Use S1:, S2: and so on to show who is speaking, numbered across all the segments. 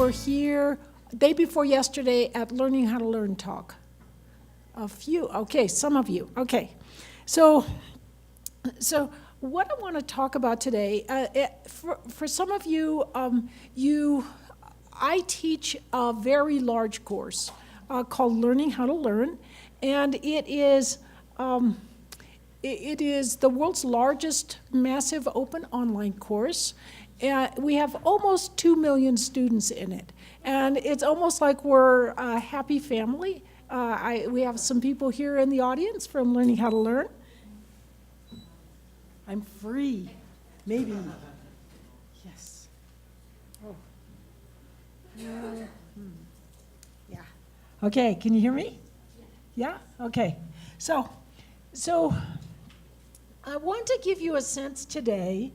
S1: were here day before yesterday at Learning How to Learn talk? A few, okay, some of you, okay. So what I want to talk about today, for some of you, I teach a very large course called Learning How to Learn, and it is the world's largest massive open online course. We have almost 2 million students in it, and it's almost like we're a happy family. We have some people here in the audience from Learning How to Learn. I'm free, maybe. Yes. Oh. Yeah. Okay, can you hear me? Yeah? Okay. So I want to give you a sense today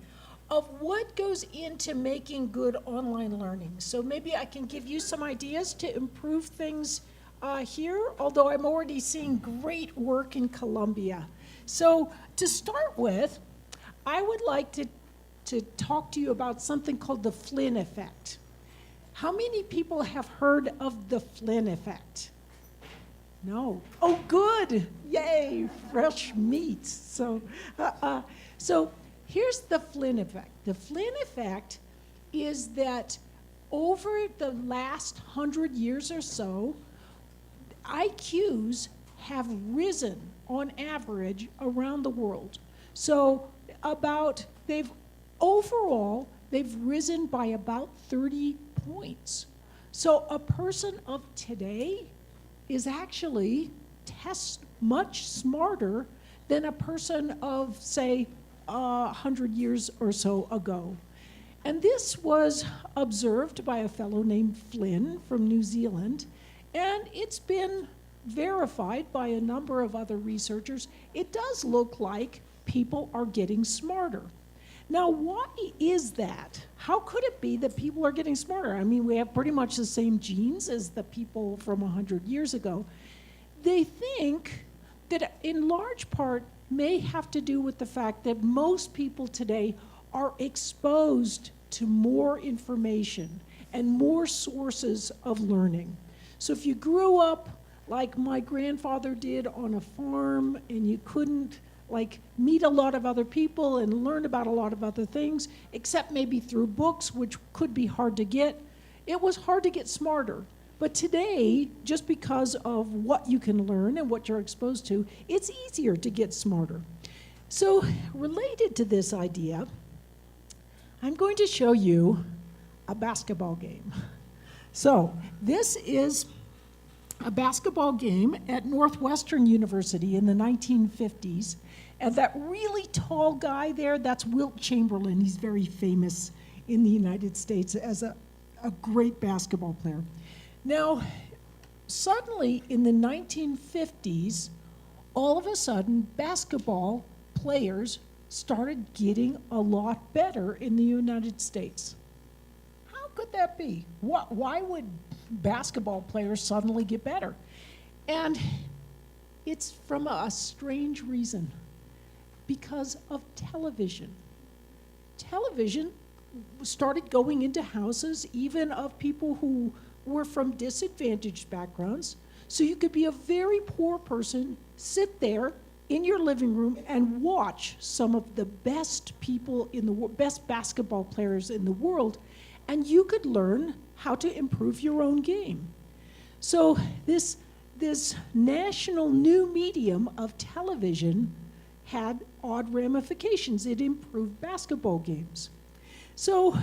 S1: of what goes into making good online learning. So maybe I can give you some ideas to improve things here, although I'm already seeing great work in Colombia. So to start with, I would like to talk to you about something called the Flynn effect. How many people have heard of the Flynn effect? No. Oh, good. Yay, fresh meat. So here's the Flynn effect. The Flynn effect is that over the last 100 years or so, IQs have risen on average around the world. So they've risen by about 30 points. So a person of today is actually much smarter than a person of, say, 100 years or so ago. And this was observed by a fellow named Flynn from New Zealand, and it's been verified by a number of other researchers. It does look like people are getting smarter. Now, why is that? How could it be that people are getting smarter? I mean, we have pretty much the same genes as the people from 100 years ago. They think that in large part may have to do with the fact that most people today are exposed to more information and more sources of learning. So if you grew up like my grandfather did on a farm and you couldn't meet a lot of other people and learn about a lot of other things, except maybe through books, which could be hard to get, it was hard to get smarter. But today, just because of what you can learn and what you're exposed to, it's easier to get smarter. So related to this idea, I'm going to show you a basketball game. So this is a basketball game at Northwestern University in the 1950s. And that really tall guy there, that's Wilt Chamberlain. He's very famous in the United States as a great basketball player. Now, suddenly in the 1950s, all of a sudden, basketball players started getting a lot better in the United States. How could that be? Why would basketball players suddenly get better? And it's from a strange reason. Because of television. Television started going into houses even of people who were from disadvantaged backgrounds. So you could be a very poor person, sit there in your living room and watch some of the best people in the world, best basketball players in the world, and you could learn how to improve your own game. So this national new medium of television had odd ramifications. It improved basketball games. So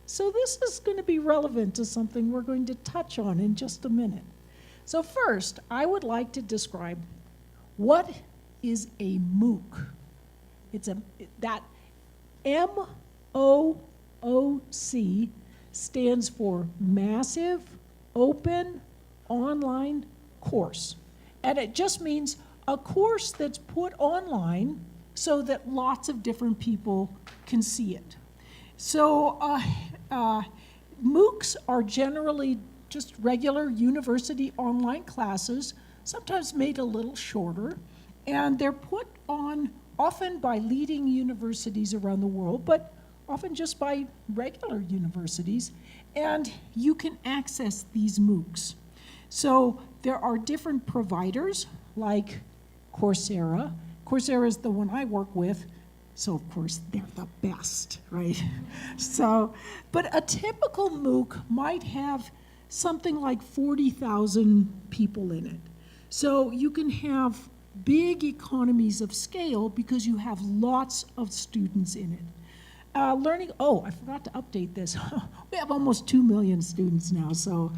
S1: this is going to be relevant to something we're going to touch on in just a minute. So first, I would like to describe what is a MOOC. That MOOC stands for Massive Open Online Course. And it just means a course that's put online so that lots of different people can see it. So MOOCs are generally just regular university online classes, sometimes made a little shorter, and they're put on often by leading universities around the world, but often just by regular universities. and you can access these MOOCs. So there are different providers like Coursera. Coursera is the one I work with, so of course they're the best, right? So, but a typical MOOC might have something like 40,000 people in it. So you can have big economies of scale because you have lots of students in it. I forgot to update this. We have almost 2 million students now, so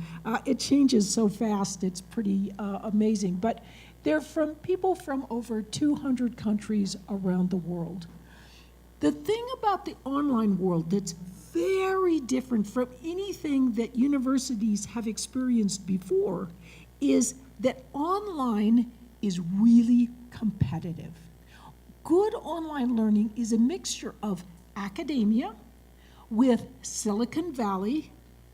S1: it changes so fast, it's pretty amazing. But they're from people from over 200 countries around the world. The thing about the online world that's very different from anything that universities have experienced before is that online is really competitive. Good online learning is a mixture of academia with Silicon Valley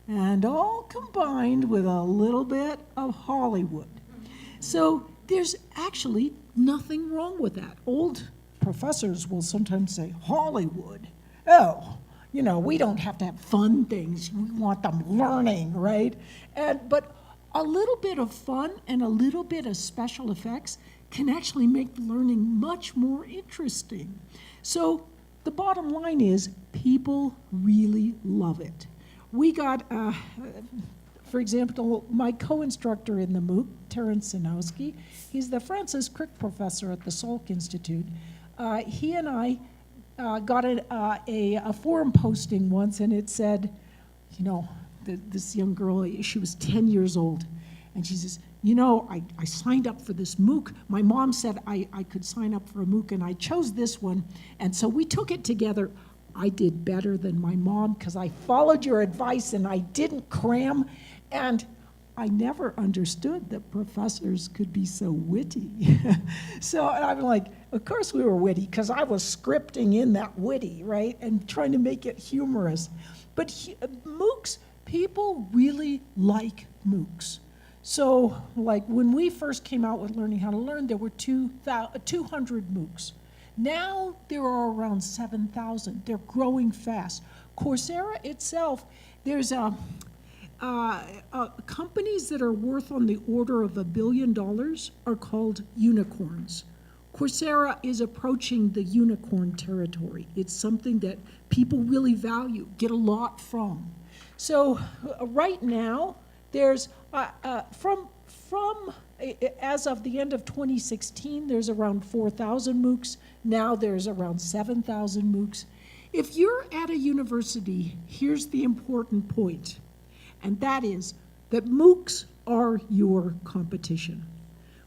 S1: and all combined with a little bit of Hollywood. So there's actually nothing wrong with that. Old professors will sometimes say, Hollywood, oh, you know, we don't have to have fun things. We want them learning, right? But a little bit of fun and a little bit of special effects can actually make learning much more interesting. So the bottom line is people really love it. We got, for example, my co-instructor in the MOOC, Terence Sinowski, he's the Francis Crick professor at the Salk Institute. He and I got a forum posting once, and it said, you know, this young girl, she was 10 years old, and she says, you know, I signed up for this MOOC. My mom said I could sign up for a MOOC, and I chose this one, and so we took it together. I did better than my mom because I followed your advice and I didn't cram, and I never understood that professors could be so witty. So I'm like, of course we were witty because I was scripting in that witty, right, and trying to make it humorous. But MOOCs, people really like MOOCs. So like when we first came out with Learning How to Learn, there were 200 MOOCs. Now there are around 7,000. They're growing fast. Coursera itself, there's companies that are worth on the order of $1 billion are called unicorns. Coursera is approaching the unicorn territory. It's something that people really value, get a lot from. So right now, there's, as of the end of 2016, there's around 4,000 MOOCs. Now there's around 7,000 MOOCs. If you're at a university, here's the important point, and that is that MOOCs are your competition.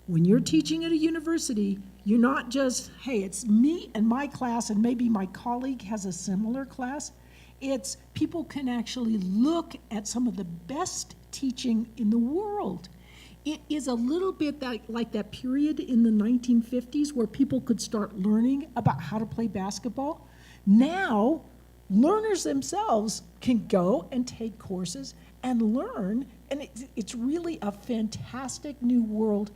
S1: When you're teaching at a university, you're not just, hey, it's me and my class and maybe my colleague has a similar class. It's people can actually look at some of the best teaching in the world. It is a little bit like that period in the 1950s where people could start learning about how to play basketball. Now, learners themselves can go and take courses and learn, and it's really a fantastic new world.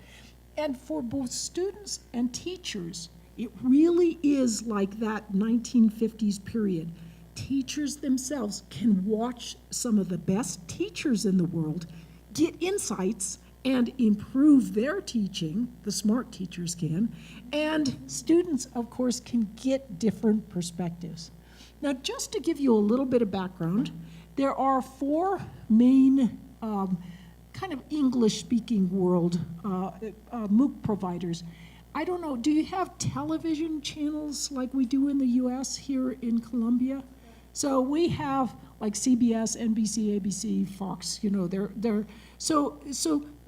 S1: And for both students and teachers, it really is like that 1950s period. Teachers themselves can watch some of the best teachers in the world, get insights, and improve their teaching, the smart teachers can, and students, of course, can get different perspectives. Now, just to give you a little bit of background, there are 4 main kind of English-speaking world MOOC providers. I don't know, do you have television channels like we do in the US here in Columbia? So we have like CBS, NBC, ABC, Fox, you know, so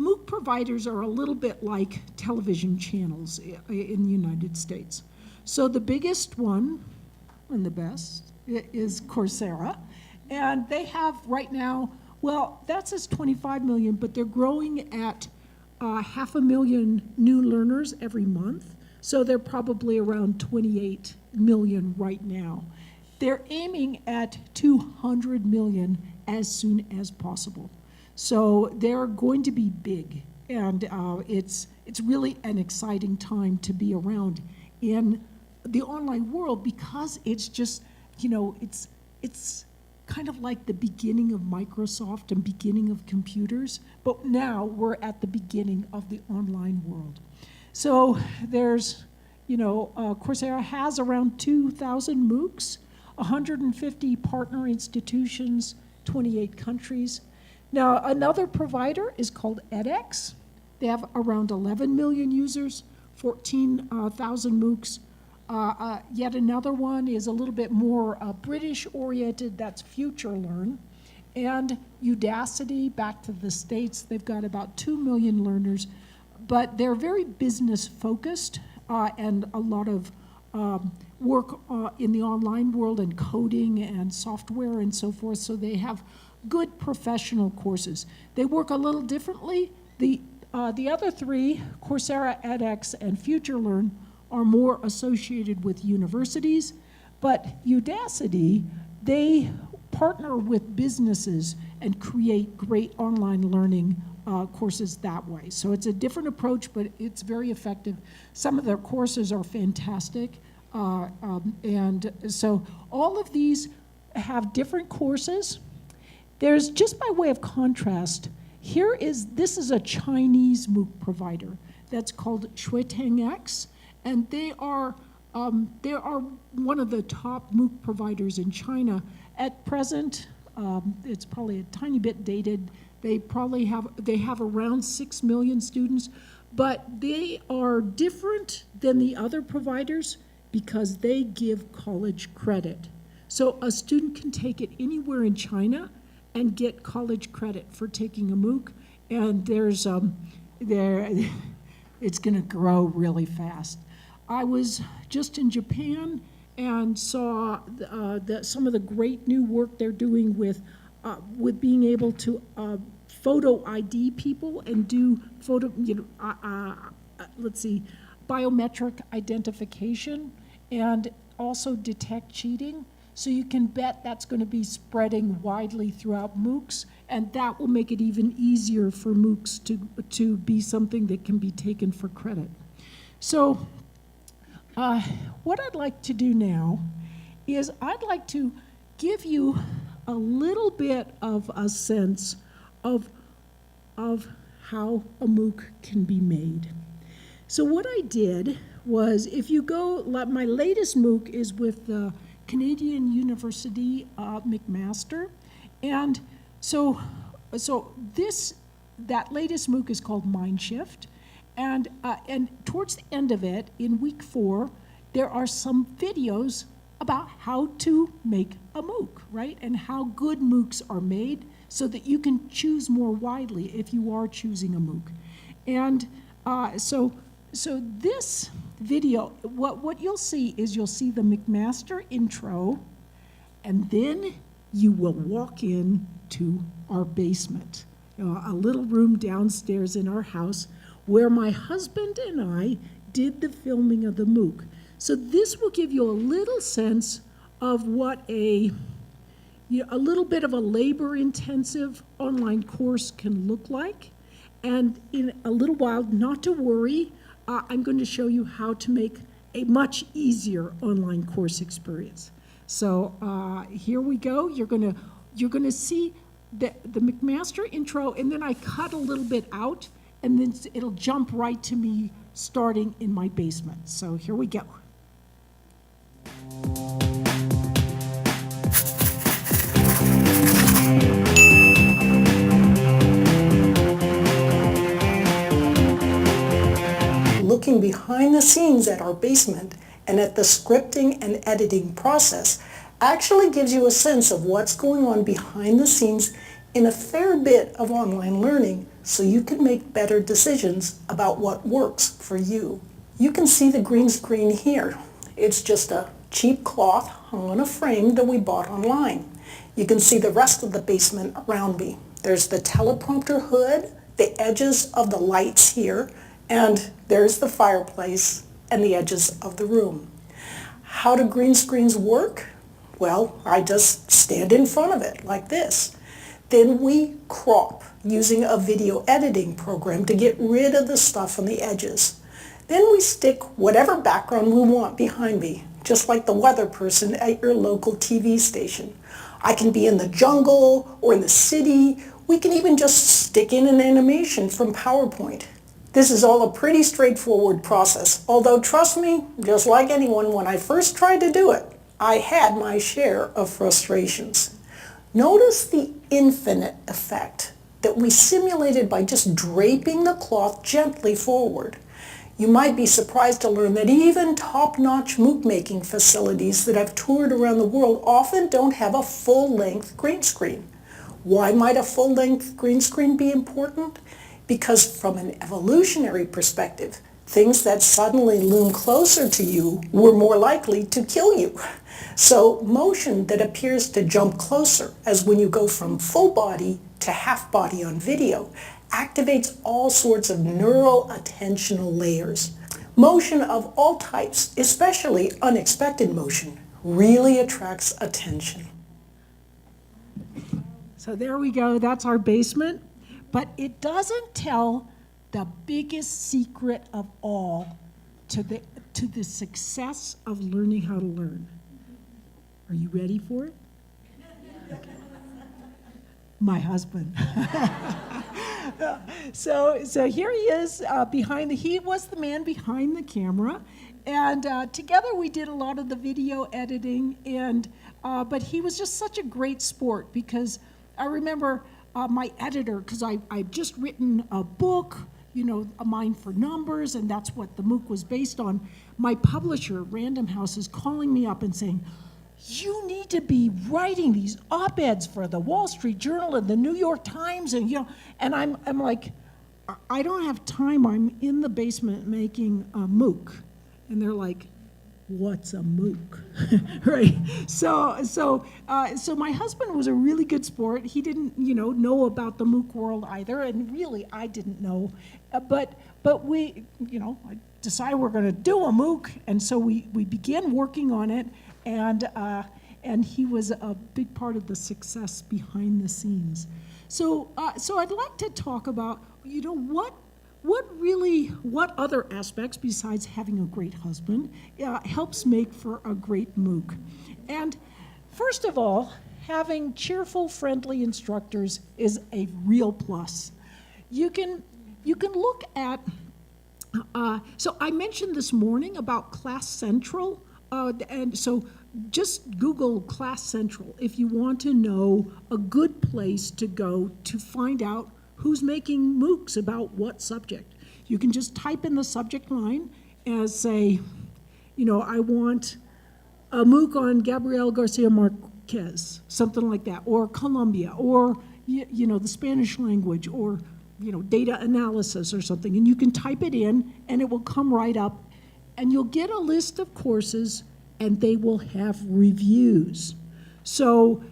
S1: MOOC providers are a little bit like television channels in the United States. So the biggest one, and the best, is Coursera. And they have right now, well, that says 25 million, but they're growing at 500,000 new learners every month. So they're probably around 28 million right now. They're aiming at 200 million as soon as possible. So they're going to be big, and it's really an exciting time to be around in the online world because it's just, you know, it's kind of like the beginning of Microsoft and beginning of computers, but now we're at the beginning of the online world. So there's, Coursera has around 2,000 MOOCs, 150 partner institutions, 28 countries. Now, another provider is called edX. They have around 11 million users, 14,000 MOOCs. Yet another one is a little bit more British-oriented, that's FutureLearn. And Udacity, back to the States, they've got about 2 million learners, but they're very business-focused and a lot of work in the online world and coding and software and so forth, so they have good professional courses. They work a little differently. The other three, Coursera, edX, and FutureLearn, are more associated with universities, but Udacity, they partner with businesses and create great online learning courses that way. So it's a different approach, but it's very effective. Some of their courses are fantastic. And so all of these have different courses. There's, just by way of contrast, this is a Chinese MOOC provider that's called ShuiTangX, and they are one of the top MOOC providers in China. At present, it's probably a tiny bit dated. They have around 6 million students, but they are different than the other providers because they give college credit. So a student can take it anywhere in China and get college credit for taking a MOOC, and it's going to grow really fast. I was just in Japan and saw some of the great new work they're doing with being able to photo ID people and do biometric identification and also detect cheating. So you can bet that's going to be spreading widely throughout MOOCs, and that will make it even easier for MOOCs to be something that can be taken for credit. So what I'd like to do now is I'd like to give you a little bit of a sense of how a MOOC can be made. So what I did was, if you go, my latest MOOC is with the Canadian University McMaster, and so that latest MOOC is called Mindshift, and towards the end of it, in week 4, there are some videos about how to make a MOOC, right, and how good MOOCs are made so that you can choose more widely if you are choosing a MOOC. And so this video, what you'll see is you'll see the McMaster intro, and then you will walk in to our basement, a little room downstairs in our house where my husband and I did the filming of the MOOC. So this will give you a little sense of what a little bit of a labor-intensive online course can look like. And in a little while, not to worry, I'm going to show you how to make a much easier online course experience. So here we go. You're going to see the McMaster intro, and then I cut a little bit out, and then it'll jump right to me starting in my basement. So here we go.
S2: Looking behind the scenes at our basement and at the scripting and editing process actually gives you a sense of what's going on behind the scenes in a fair bit of online learning, so you can make better decisions about what works for you. You can see the green screen here. It's just a cheap cloth hung on a frame that we bought online. You can see the rest of the basement around me. There's the teleprompter hood, the edges of the lights here, and there's the fireplace and the edges of the room. How do green screens work? Well, I just stand in front of it like this. Then we crop using a video editing program to get rid of the stuff on the edges. Then we stick whatever background we want behind me, just like the weather person at your local TV station. I can be in the jungle or in the city. We can even just stick in an animation from PowerPoint. This is all a pretty straightforward process, although trust me, just like anyone, when I first tried to do it, I had my share of frustrations. Notice the infinite effect that we simulated by just draping the cloth gently forward. You might be surprised to learn that even top-notch MOOC making facilities that I've toured around the world often don't have a full-length green screen. Why might a full-length green screen be important? Because from an evolutionary perspective, things that suddenly loom closer to you were more likely to kill you. So motion that appears to jump closer, as when you go from full body to half body on video, activates all sorts of neural attentional layers. Motion of all types, especially unexpected motion, really attracts attention.
S1: So there we go, that's our basement. But it doesn't tell the biggest secret of all to the success of learning how to learn. Are you ready for it? Okay. My husband. So here he is he was the man behind the camera, and together we did a lot of the video editing, but he was just such a great sport, because I remember my editor, because I've just written a book, A Mind for Numbers, and that's what the MOOC was based on. My publisher, Random House, is calling me up and saying, you need to be writing these op-eds for the Wall Street Journal and the New York Times, and I'm like, I don't have time. I'm in the basement making a MOOC, and they're like, what's a MOOC, right? So my husband was a really good sport. He didn't, know about the MOOC world either, and really I didn't know, but we, I decided we're going to do a MOOC, and so we began working on it. And he was a big part of the success behind the scenes. So I'd like to talk about, what other aspects besides having a great husband helps make for a great MOOC. And first of all, having cheerful, friendly instructors is a real plus. You can look at, so I mentioned this morning about Class Central. And so just Google Class Central if you want to know a good place to go to find out who's making MOOCs about what subject. You can just type in the subject line and say, I want a MOOC on Gabriel Garcia Marquez, something like that, or Colombia, or the Spanish language, or data analysis or something, and you can type it in and it will come right up. And you'll get a list of courses, and they will have reviews. So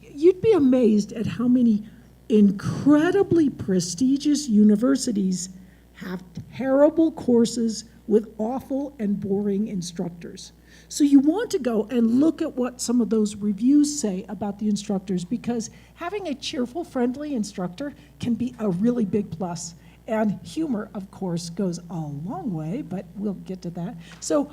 S1: you'd be amazed at how many incredibly prestigious universities have terrible courses with awful and boring instructors. So you want to go and look at what some of those reviews say about the instructors, because having a cheerful, friendly instructor can be a really big plus. And humor, of course, goes a long way, but we'll get to that. So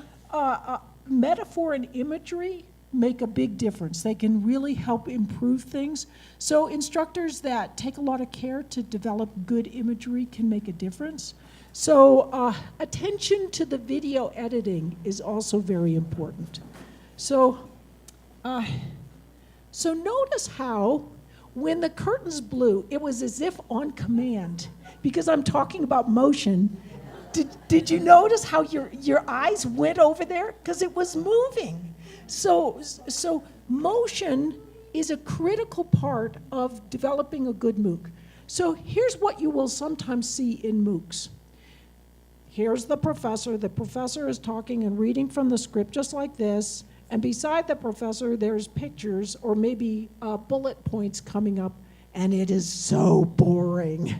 S1: metaphor and imagery make a big difference. They can really help improve things. So instructors that take a lot of care to develop good imagery can make a difference. So attention to the video editing is also very important. So notice how when the curtains blew, it was as if on command. Because I'm talking about motion, did you notice how your eyes went over there? Because it was moving. So motion is a critical part of developing a good MOOC. So here's what you will sometimes see in MOOCs. Here's the professor. The professor is talking and reading from the script just like this. And beside the professor, there's pictures or maybe bullet points coming up, and it is so boring.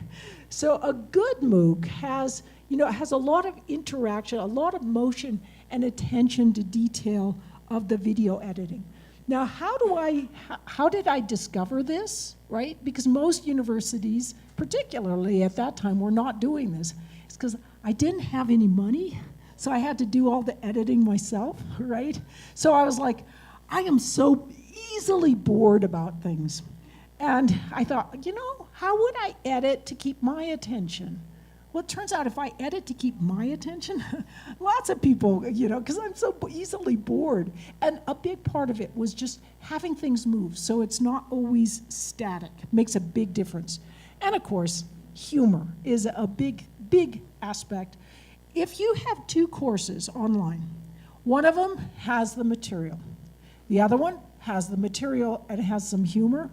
S1: So a good MOOC has a lot of interaction, a lot of motion and attention to detail of the video editing. Now, how did I discover this, right? Because most universities, particularly at that time, were not doing this. It's because I didn't have any money, so I had to do all the editing myself, right? So I was like, I am so easily bored about things. And I thought, how would I edit to keep my attention? Well, it turns out if I edit to keep my attention, lots of people, because I'm so easily bored. And a big part of it was just having things move, so it's not always static. It makes a big difference. And of course, humor is a big, big aspect. If you have 2 courses online, one of them has the material. The other one has the material and has some humor.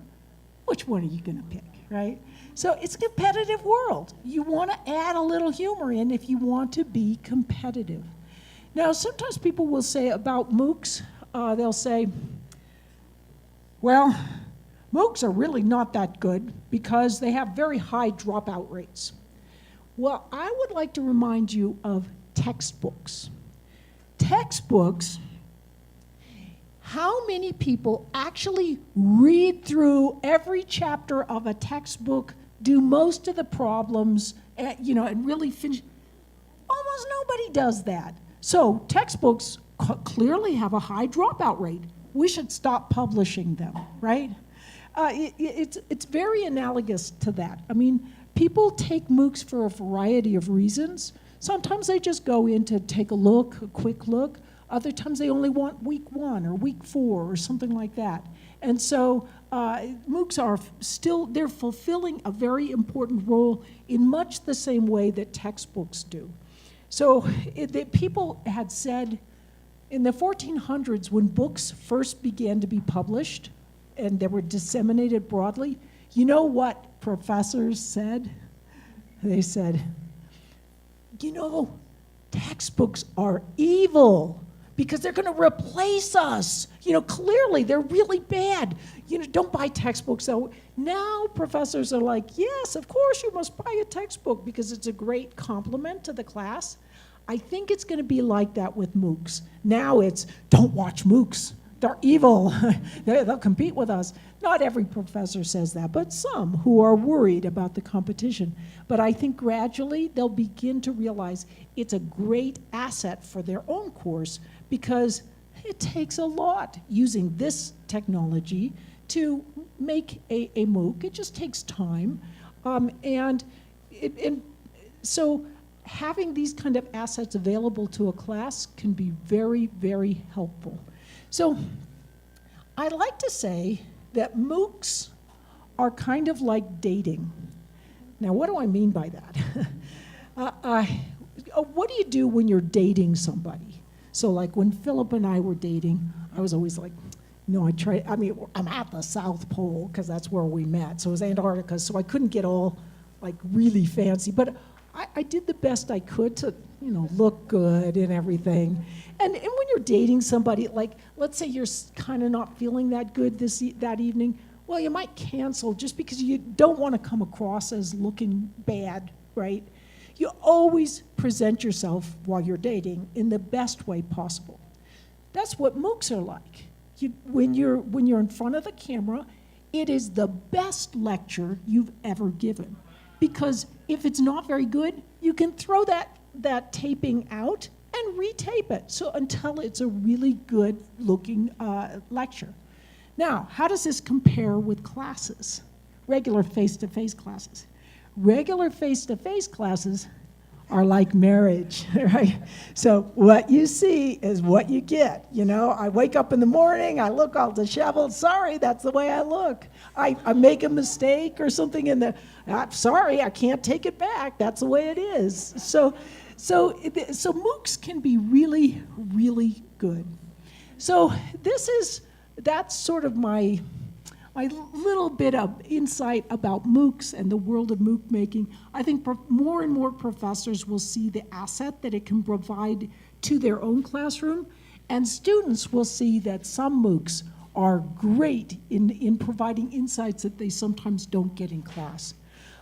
S1: Which one are you going to pick, right? So it's a competitive world. You want to add a little humor in if you want to be competitive. Now, sometimes people will say about MOOCs, they'll say, well, MOOCs are really not that good because they have very high dropout rates. Well, I would like to remind you of textbooks. Textbooks, how many people actually read through every chapter of a textbook, do most of the problems, and really finish? Almost nobody does that. So textbooks clearly have a high dropout rate. We should stop publishing them, right? It's very analogous to that. I mean, people take MOOCs for a variety of reasons. Sometimes they just go in to take a quick look. Other times they only want week 1 or week 4 or something like that. And so MOOCs are still, they're fulfilling a very important role in much the same way that textbooks do. So people had said in the 1400s when books first began to be published and they were disseminated broadly, you know what professors said? They said, textbooks are evil because they're going to replace us. Clearly they're really bad. Don't buy textbooks. So now professors are like, yes, of course you must buy a textbook because it's a great complement to the class. I think it's going to be like that with MOOCs. Now it's, don't watch MOOCs. They're evil. They'll compete with us. Not every professor says that, but some who are worried about the competition. But I think gradually they'll begin to realize it's a great asset for their own course because it takes a lot using this technology to make a MOOC. It just takes time. So having these kind of assets available to a class can be very, very helpful. So I like to say that MOOCs are kind of like dating. Now, what do I mean by that? What do you do when you're dating somebody? So like when Philip and I were dating, I was always like, I'm at the South Pole because that's where we met. So it was Antarctica, so I couldn't get all like really fancy, but I did the best I could to, look good and everything. And when you're dating somebody, like, let's say you're kind of not feeling that good that evening, well, you might cancel just because you don't want to come across as looking bad, right? You always present yourself while you're dating in the best way possible. That's what MOOCs are like. When you're in front of the camera, it is the best lecture you've ever given. Because if it's not very good, you can throw that taping out and retape it so until it's a really good looking lecture. Now, how does this compare with classes? Regular face-to-face classes. Regular face-to-face classes are like marriage, right? So what you see is what you get. I wake up in the morning, I look all disheveled. Sorry, that's the way I look. I make a mistake or something sorry, I can't take it back. That's the way it is. So MOOCs can be really, really good. So that's sort of my little bit of insight about MOOCs and the world of MOOC making. I think more and more professors will see the asset that it can provide to their own classroom, and students will see that some MOOCs are great in providing insights that they sometimes don't get in class.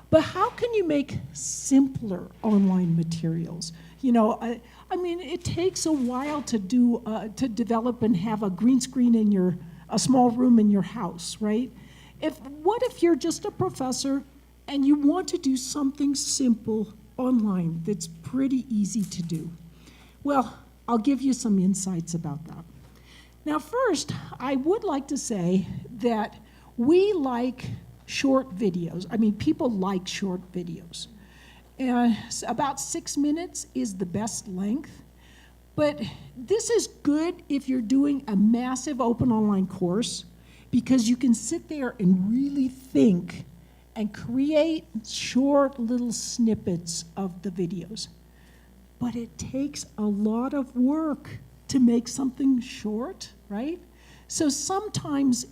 S1: But how can you make simpler online materials? It takes a while to develop and have a green screen in a small room in your house, right? What if you're just a professor and you want to do something simple online that's pretty easy to do? Well, I'll give you some insights about that. Now first, I would like to say that we like short videos. I mean, people like short videos. And about 6 minutes is the best length. But this is good if you're doing a massive open online course, because you can sit there and really think and create short little snippets of the videos. But it takes a lot of work to make something short, right? So sometimes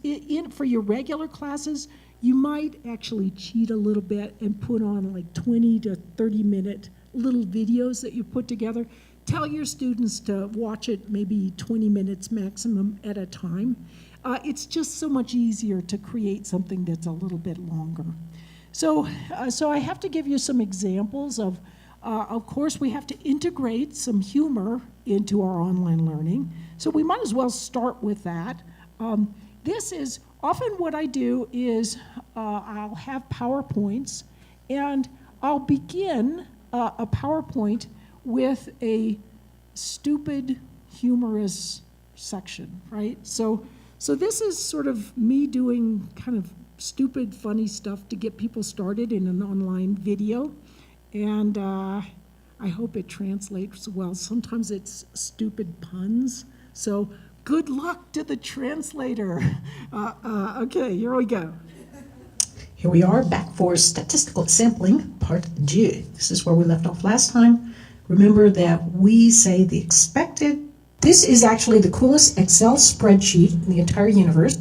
S1: for your regular classes, you might actually cheat a little bit and put on like 20 to 30 minute little videos that you put together. Tell your students to watch it maybe 20 minutes maximum at a time. It's just so much easier to create something that's a little bit longer. So I have to give you some examples of course, we have to integrate some humor into our online learning. So we might as well start with that. This is often what I do is I'll have PowerPoints, and I'll begin a PowerPoint with a stupid, humorous section, right? So this is sort of me doing kind of stupid, funny stuff to get people started in an online video. And I hope it translates well. Sometimes it's stupid puns. So good luck to the translator. Okay, here we go.
S3: Here we are back for statistical sampling, part G. This is where we left off last time. Remember that we say the expected. This is actually the coolest Excel spreadsheet in the entire universe.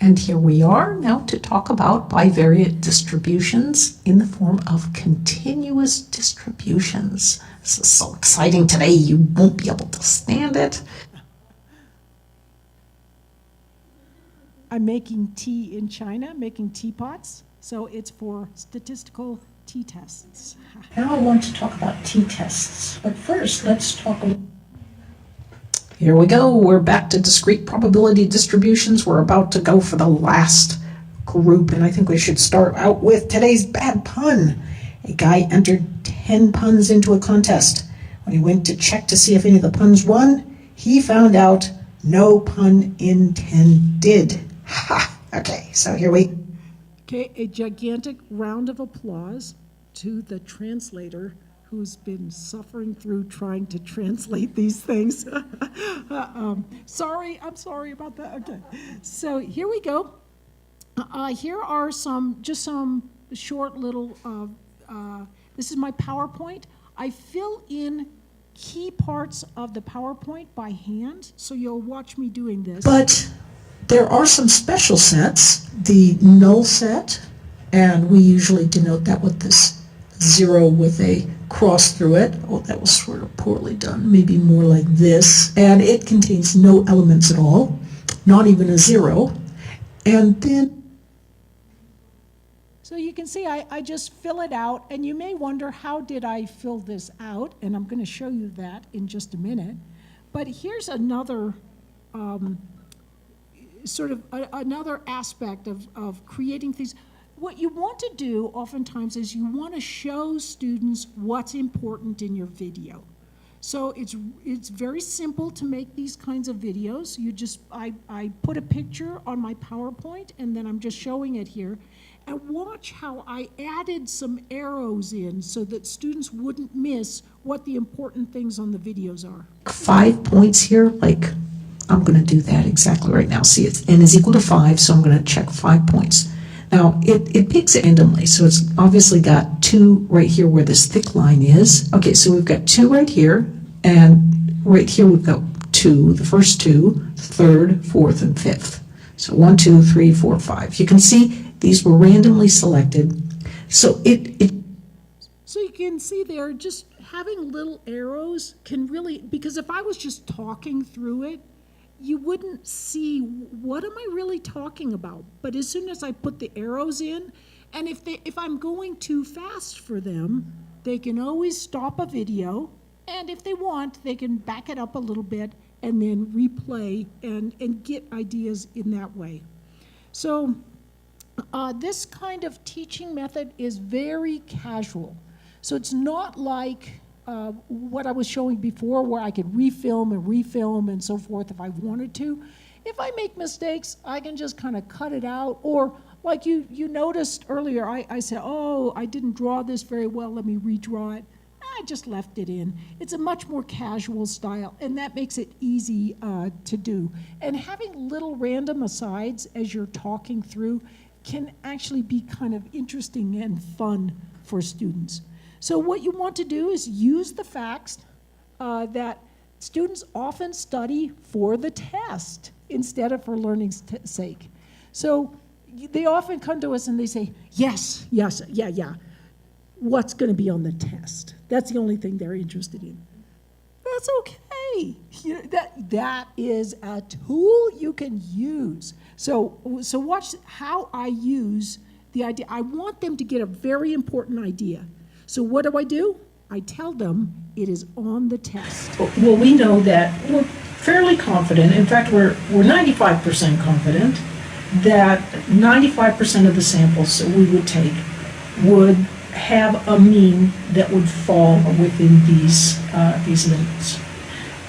S3: And here we are now to talk about bivariate distributions in the form of continuous distributions. This is so exciting today, you won't be able to stand it.
S1: I'm making tea in China, making teapots. So it's for statistical t-tests.
S3: Now I want to talk about t-tests, but first let's talk about... Here we go, we're back to discrete probability distributions. We're about to go for the last group, and I think we should start out with today's bad pun. A guy entered 10 puns into a contest. When he went to check to see if any of the puns won, he found out no pun intended. Ha! Okay, so here we...
S1: Okay, a gigantic round of applause to the translator who's been suffering through trying to translate these things. I'm sorry about that. Okay, so here we go. Here are some short little, this is my PowerPoint. I fill in key parts of the PowerPoint by hand, so you'll watch me doing this.
S3: But there are some special sets, the null set, and we usually denote that with this 0 with a cross through it. Oh, that was sort of poorly done. Maybe more like this. And it contains no elements at all, not even a 0. And then...
S1: So you can see I just fill it out, and you may wonder, how did I fill this out? And I'm going to show you that in just a minute. But here's another another aspect of creating things. What you want to do oftentimes is you want to show students what's important in your video. So it's very simple to make these kinds of videos. I put a picture on my PowerPoint, and then I'm just showing it here. And watch how I added some arrows in so that students wouldn't miss what the important things on the videos are.
S3: 5 points here, like I'm going to do that exactly right now. See, it's n is equal to 5, so I'm going to check 5 points. Now, it picks it randomly, so it's obviously got 2 right here where this thick line is. Okay, so we've got 2 right here, and right here we've got 2, the first 2, third, fourth, and fifth. So 1, 2, 3, 4, 5. You can see these were randomly selected. So
S1: So you can see there, just having little arrows can really, because if I was just talking through it, you wouldn't see what am I really talking about. But as soon as I put the arrows in, and if I'm going too fast for them, they can always stop a video, and if they want, they can back it up a little bit and then replay and get ideas in that way. So this kind of teaching method is very casual. So it's not like what I was showing before where I could refilm and so forth if I wanted to. If I make mistakes, I can just kind of cut it out. Or like you noticed earlier, I said, oh, I didn't draw this very well, let me redraw it. I just left it in. It's a much more casual style, and that makes it easy to do. And having little random asides as you're talking through can actually be kind of interesting and fun for students. So what you want to do is use the facts that students often study for the test instead of for learning's sake. So they often come to us and they say, yes, yeah. What's going to be on the test? That's the only thing they're interested in. That's okay. That is a tool you can use. So watch how I use the idea. I want them to get a very important idea. So what do? I tell them it is on the test.
S3: Well, we know that we're fairly confident. In fact, we're 95% confident that 95% of the samples that we would take would have a mean that would fall within these limits.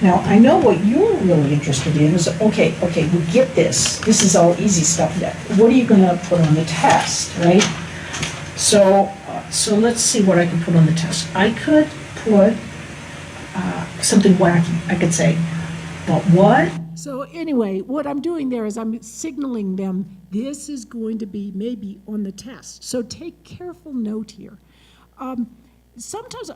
S3: Now, I know what you're really interested in is, okay, we get this. This is all easy stuff. What are you going to put on the test, right? So let's see what I can put on the test. I could put something wacky. I could say, but what?
S1: So anyway, what I'm doing there is I'm signaling them this is going to be maybe on the test. So take careful note here. Sometimes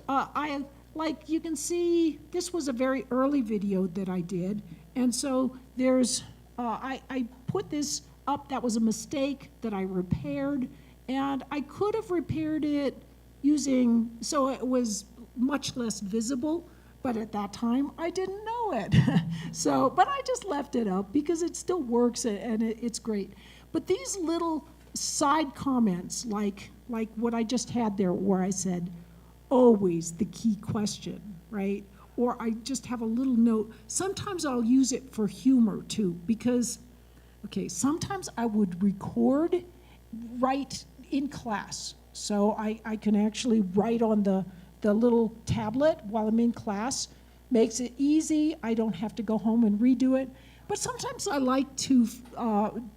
S1: like you can see, this was a very early video that I did. And so there's, I put this up, that was a mistake that I repaired. And I could have repaired it using, so it was much less visible. But at that time, I didn't know it. But I just left it up because it still works and it's great. But these little side comments, like what I just had there where I said, always the key question, right? Or I just have a little note. Sometimes I'll use it for humor too, because, sometimes I would record right in class. So I can actually write on the little tablet while I'm in class. Makes it easy. I don't have to go home and redo it. But sometimes I like to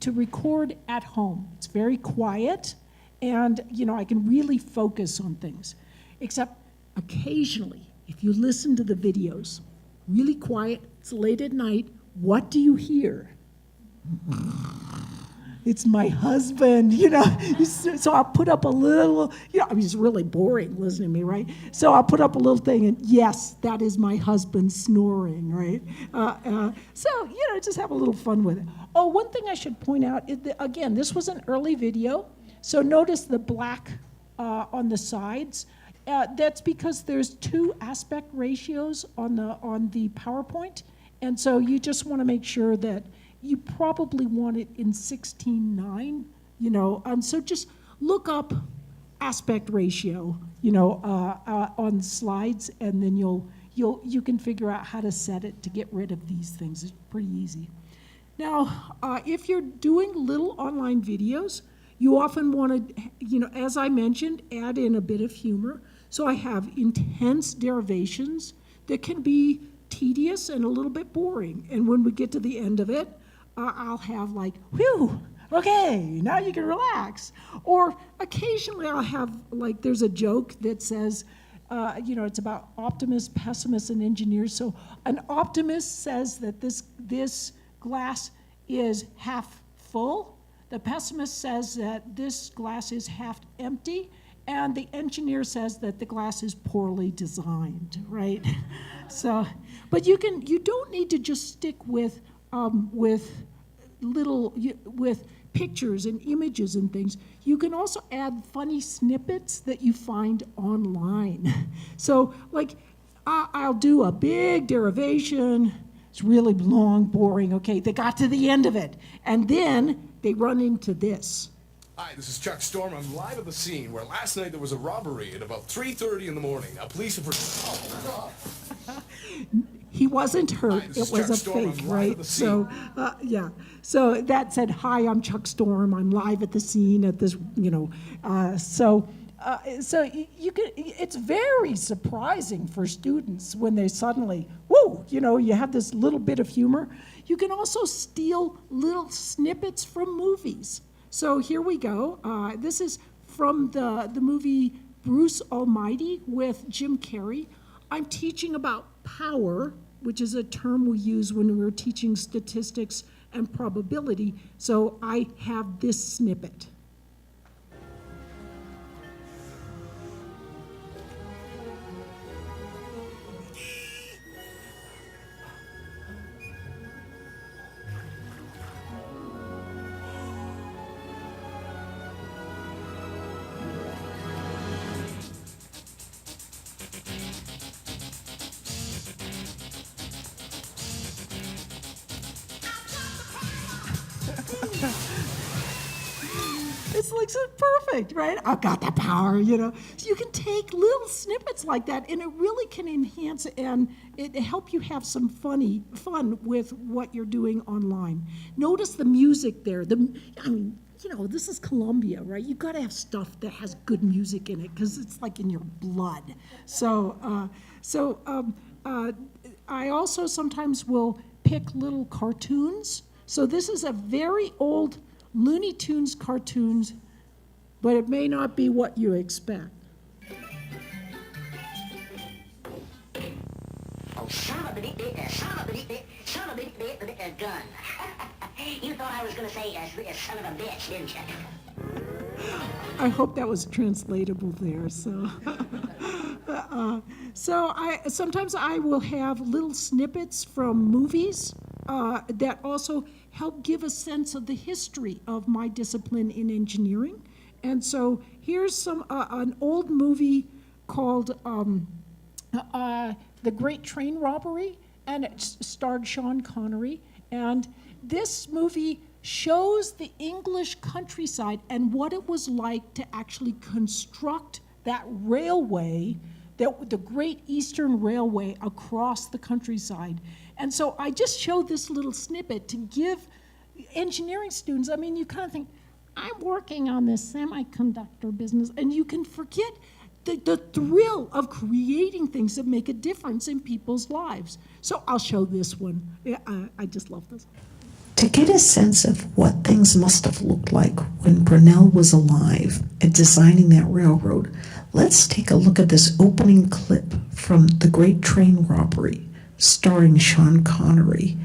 S1: record at home. It's very quiet, and I can really focus on things. Except occasionally, if you listen to the videos, really quiet, it's late at night, what do you hear? It's my husband, So I'll put up a little, it's really boring listening to me, right? So I'll put up a little thing, and yes, that is my husband snoring, right? Just have a little fun with it. Oh, one thing I should point out, again, this was an early video, so notice the black on the sides. That's because there's 2 aspect ratios on the PowerPoint, and so you just want to make sure that you probably want it in 16:9, and so just look up aspect ratio, on slides, and then you can figure out how to set it to get rid of these things. It's pretty easy. Now, if you're doing little online videos, you often want to, as I mentioned, add in a bit of humor. So I have intense derivations that can be tedious and a little bit boring, and when we get to the end of it, I'll have like, whew, okay, now you can relax. Or occasionally I'll have, like, there's a joke that says, it's about optimists, pessimists, and engineers. So an optimist says that this glass is half full. The pessimist says that this glass is half empty. And the engineer says that the glass is poorly designed, right? But you don't need to just stick with pictures and images and things. You can also add funny snippets that you find online. So, like, I'll do a big derivation. It's really long, boring. Okay, they got to the end of it, and then they run into this.
S4: Hi, this is Chuck Storm. I'm live at the scene where last night there was a robbery at about 3:30 in the morning. Police have...
S1: He wasn't hurt. It was a fake, right? So, So that said, hi, I'm Chuck Storm. I'm live at the scene at this, you can, it's very surprising for students when they suddenly, whoa, you have this little bit of humor. You can also steal little snippets from movies. So here we go. This is from the movie Bruce Almighty with Jim Carrey. I'm teaching about power, which is a term we use when we're teaching statistics and probability. So I have this snippet. It's like so perfect, right? I've got the power, So you can take little snippets like that, and it really can enhance and it help you have some fun with what you're doing online. Notice the music there. This is Colombia, right? You've got to have stuff that has good music in it because it's like in your blood. I also sometimes will pick little cartoons. So this is a very old Looney Tunes cartoons, but it may not be what you expect.
S5: Oh, son of a gun. You thought I was going to say son of a bitch, didn't you?
S1: I hope that was translatable there. Sometimes I will have little snippets from movies that also help give a sense of the history of my discipline in engineering. And so here's an old movie called The Great Train Robbery, and it starred Sean Connery. And this movie shows the English countryside and what it was like to actually construct that railway, the Great Eastern Railway across the countryside. And so I just showed this little snippet to give engineering students, you kind of think, I'm working on this semiconductor business, and you can forget the thrill of creating things that make a difference in people's lives. So I'll show this one. I just love this.
S3: To get a sense of what things must have looked like when Brunel was alive and designing that railroad, let's take a look at this opening clip from The Great Train Robbery, starring Sean Connery.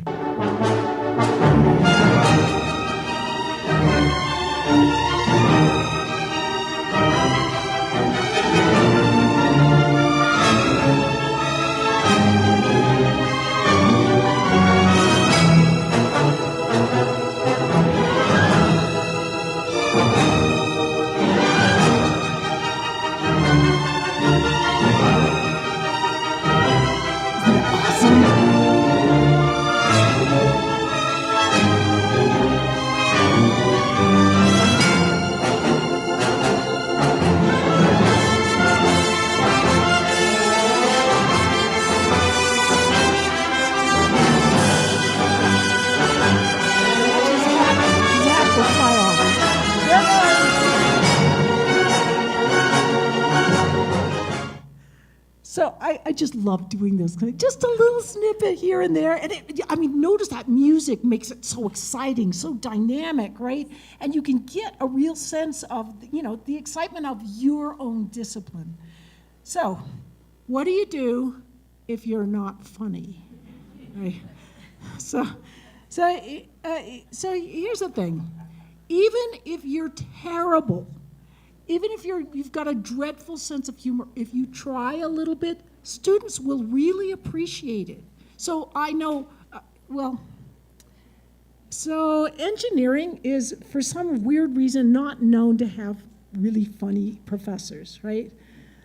S1: So I just love doing this. Just a little snippet here and there. And notice that music makes it so exciting, so dynamic, right? And you can get a real sense of, the excitement of your own discipline. So what do you do if you're not funny? Right? So here's the thing. Even if you're terrible, even if you've got a dreadful sense of humor, if you try a little bit, students will really appreciate it. So I know, so engineering is, for some weird reason, not known to have really funny professors, right?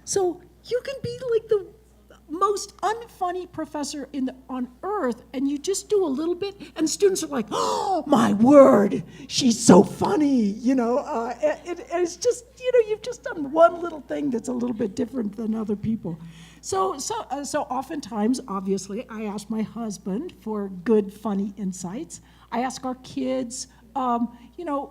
S1: So you can be like the most unfunny professor on earth, and you just do a little bit, and students are like, oh, my word, she's so funny, it's just, you've just done one little thing that's a little bit different than other people. So oftentimes, obviously, I ask my husband for good, funny insights. I ask our kids,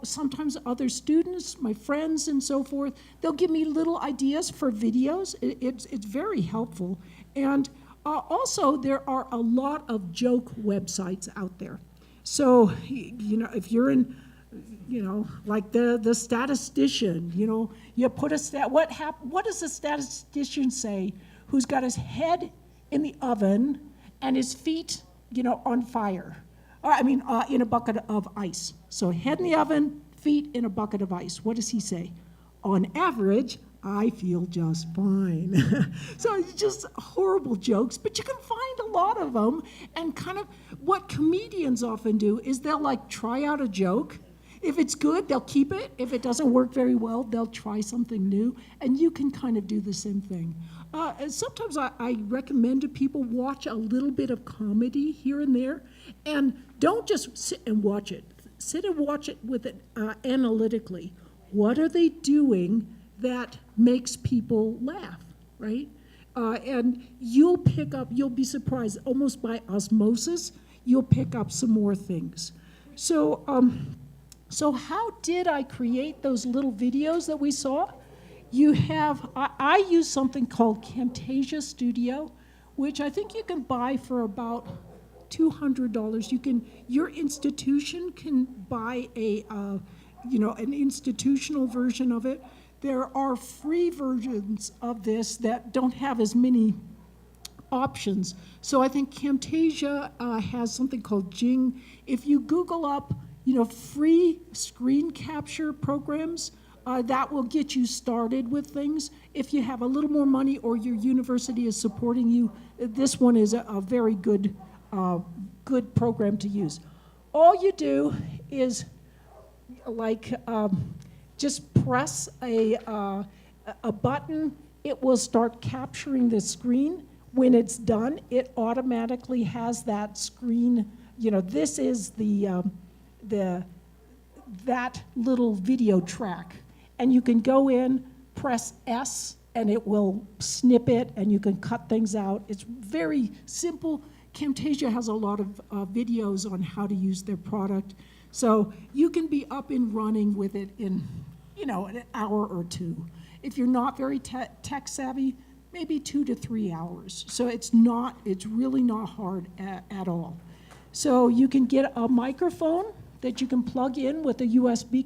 S1: sometimes other students, my friends and so forth, they'll give me little ideas for videos. It's very helpful. And also, there are a lot of joke websites out there. So, if you're in, like the statistician, you put a what does the statistician say who's got his head in the oven and his feet, on fire? In a bucket of ice. So head in the oven, feet in a bucket of ice. What does he say? On average, I feel just fine. So it's just horrible jokes, but you can find a lot of them. And kind of what comedians often do is they'll try out a joke. If it's good, they'll keep it. If it doesn't work very well, they'll try something new. And you can kind of do the same thing. Sometimes I recommend to people watch a little bit of comedy here and there. And don't just sit and watch it. Sit and watch it with it analytically. What are they doing that makes people laugh, right? And you'll be surprised, almost by osmosis, you'll pick up some more things. So how did I create those little videos that we saw? I use something called Camtasia Studio, which I think you can buy for about $200. Your institution can buy an institutional version of it. There are free versions of this that don't have as many options. So I think Camtasia has something called Jing. If you Google up, free screen capture programs, that will get you started with things. If you have a little more money or your university is supporting you, this one is a very good program to use. All you do is just press a button. It will start capturing the screen. When it's done, it automatically has that screen. This is that little video track. And you can go in, press S, and it will snip it, and you can cut things out. It's very simple. Camtasia has a lot of videos on how to use their product. So you can be up and running with it in, an hour or two. If you're not very tech savvy, maybe 2 to 3 hours. So it's really not hard at all. So you can get a microphone that you can plug in with a USB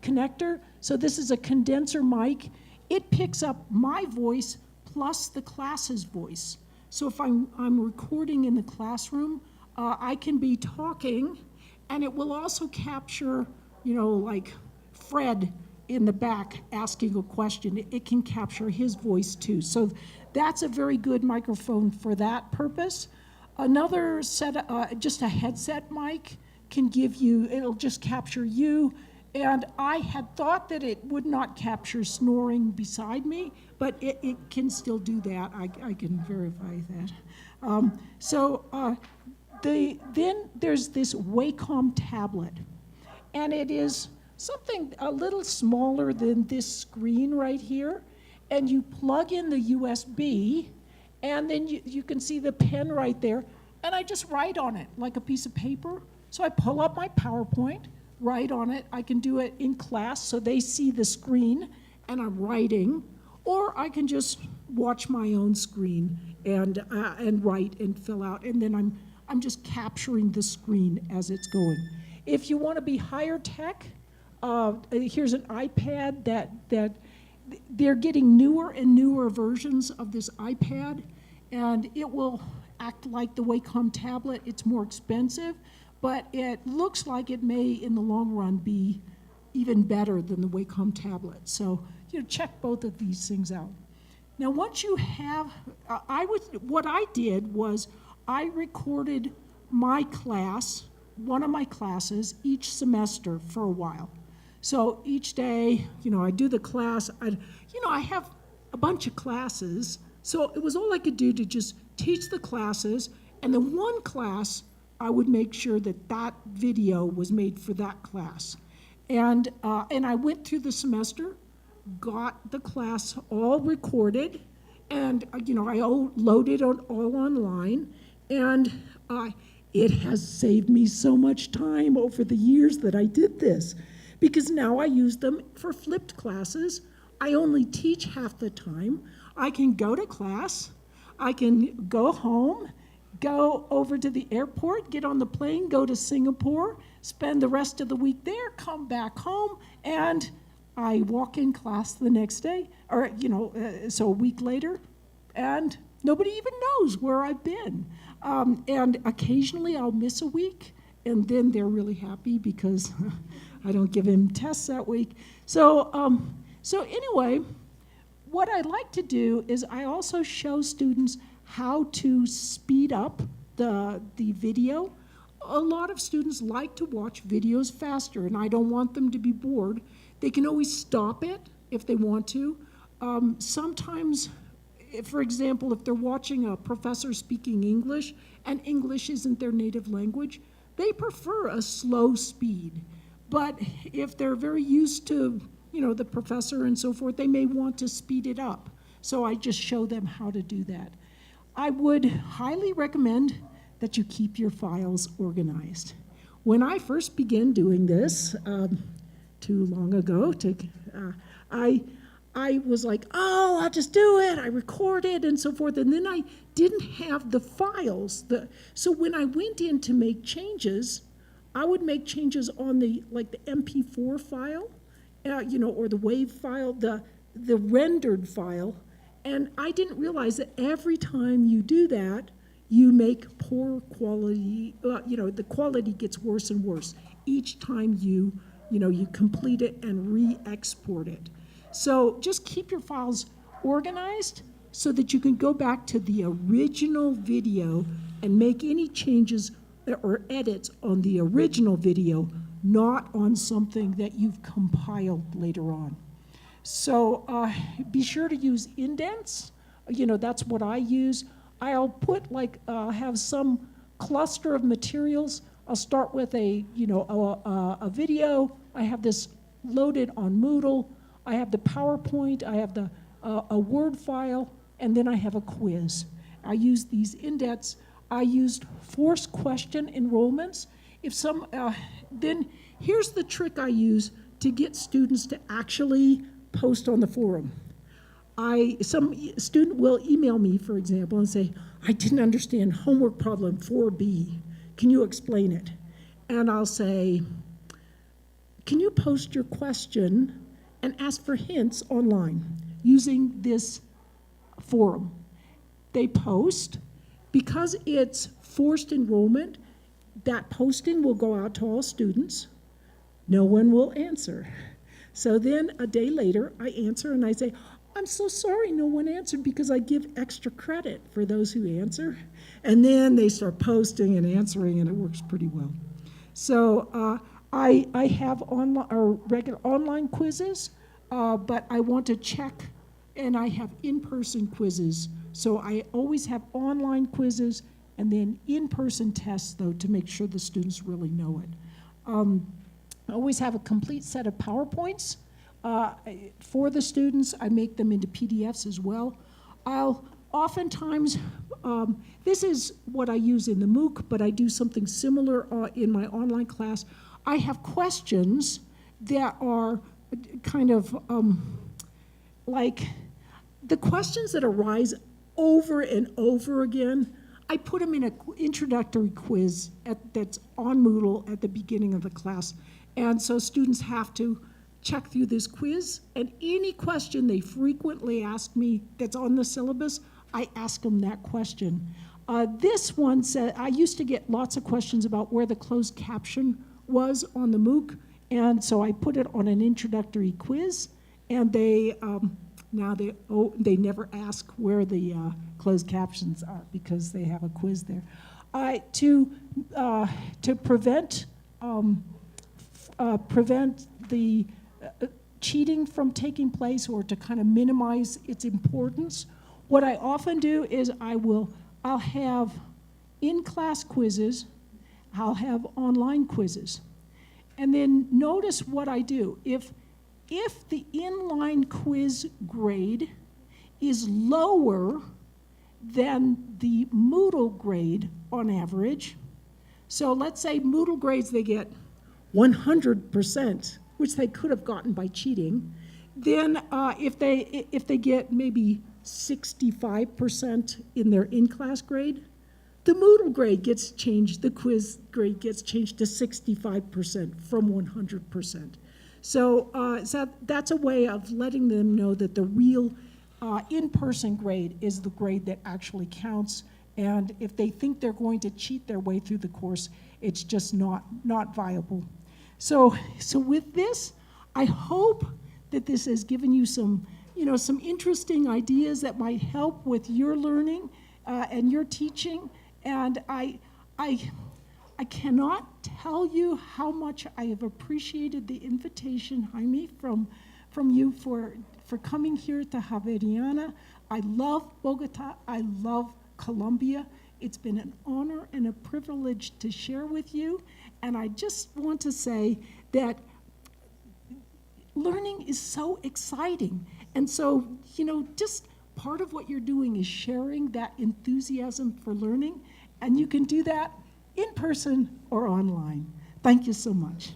S1: connector. So this is a condenser mic. It picks up my voice plus the class's voice. So if I'm recording in the classroom, I can be talking, and it will also capture, like Fred in the back asking a question. It can capture his voice too. So that's a very good microphone for that purpose. Another set, just a headset mic can it'll just capture you. And I had thought that it would not capture snoring beside me, but it can still do that. I can verify that. Then there's this Wacom tablet. And it is something a little smaller than this screen right here. And you plug in the USB, and then you can see the pen right there. And I just write on it like a piece of paper. So I pull up my PowerPoint, write on it. I can do it in class so they see the screen and I'm writing, or I can just watch my own screen and write and fill out, and then I'm just capturing the screen as it's going. If you want to be higher tech, here's an iPad that they're getting newer and newer versions of this iPad, and it will act like the Wacom tablet. It's more expensive, but it looks like it may, in the long run, be even better than the Wacom tablet. So, check both of these things out. Now, once you have, what I did was I recorded my class, one of my classes, each semester for a while. So each day, I do the class. I have a bunch of classes, so it was all I could do to just teach the classes, and then one class, I would make sure that video was made for that class. And I went through the semester, got the class all recorded, and I loaded it all online. And It has saved me so much time over the years that I did this, because now I use them for flipped classes. I only teach half the time. I can go to class, I can go home, go over to the airport, get on the plane, go to Singapore, spend the rest of the week there, come back home, and I walk in class the next day, or, so a week later, and nobody even knows where I've been. And occasionally I'll miss a week, and then they're really happy because I don't give them tests that week. So anyway, what I like to do is I also show students how to speed up the video. A lot of students like to watch videos faster, and I don't want them to be bored. They can always stop it if they want to. Sometimes, for example, if they're watching a professor speaking English and English isn't their native language, they prefer a slow speed. But if they're very used to, the professor and so forth, they may want to speed it up. So I just show them how to do that. I would highly recommend that you keep your files organized. When I first began doing this, too long ago, I was like, oh, I'll just do it. I recorded and so forth. And then I didn't have the files. So when I went in to make changes, I would make changes on the MP4 file, or the WAV file, the rendered file. And I didn't realize that every time you do that, you make poor quality, the quality gets worse and worse each time you complete it and re-export it. So just keep your files organized so that you can go back to the original video and make any changes or edits on the original video, not on something that you've compiled later on. So be sure to use indents. That's what I use. I'll put have some cluster of materials. I'll start with a video. I have this loaded on Moodle. I have the PowerPoint. I have a Word file, and then I have a quiz. I use these indents. I used forced question enrollments. Then here's the trick I use to get students to actually post on the forum. Some student will email me, for example, and say, I didn't understand homework problem 4B. Can you explain it? And I'll say, can you post your question and ask for hints online using this forum? They post. Because it's forced enrollment, that posting will go out to all students. No one will answer. So then a day later, I answer and I say, I'm so sorry no one answered, because I give extra credit for those who answer. And then they start posting and answering, and it works pretty well. So I have regular online quizzes, but I want to check, and I have in-person quizzes. So I always have online quizzes and then in-person tests, though, to make sure the students really know it. I always have a complete set of PowerPoints for the students. I make them into PDFs as well. I'll oftentimes, this is what I use in the MOOC, but I do something similar in my online class. I have questions that are kind of like the questions that arise over and over again. I put them in an introductory quiz that's on Moodle at the beginning of the class. And so students have to check through this quiz, and any question they frequently ask me that's on the syllabus, I ask them that question. This one said, I used to get lots of questions about where the closed caption was on the MOOC, and so I put it on an introductory quiz, and they never ask where the closed captions are because they have a quiz there. To prevent the cheating from taking place, or to kind of minimize its importance, what I often do is I'll have in-class quizzes, I'll have online quizzes. And then notice what I do. If the inline quiz grade is lower than the Moodle grade on average, So let's say Moodle grades, they get 100%, which they could have gotten by cheating. Then if they get maybe 65% in their in-class grade, the Moodle grade gets changed, the quiz grade gets changed to 65% from 100%. So, that's a way of letting them know that the real in-person grade is the grade that actually counts. And if they think they're going to cheat their way through the course, it's just not viable. So with this, I hope that this has given you some interesting ideas that might help with your learning and your teaching. And I cannot tell you how much I have appreciated the invitation, Jaime, from you for coming here to Javeriana. I love Bogota. I love Colombia. It's been an honor and a privilege to share with you. And I just want to say that learning is so exciting. And so, just part of what you're doing is sharing that enthusiasm for learning. And you can do that in person or online. Thank you so much.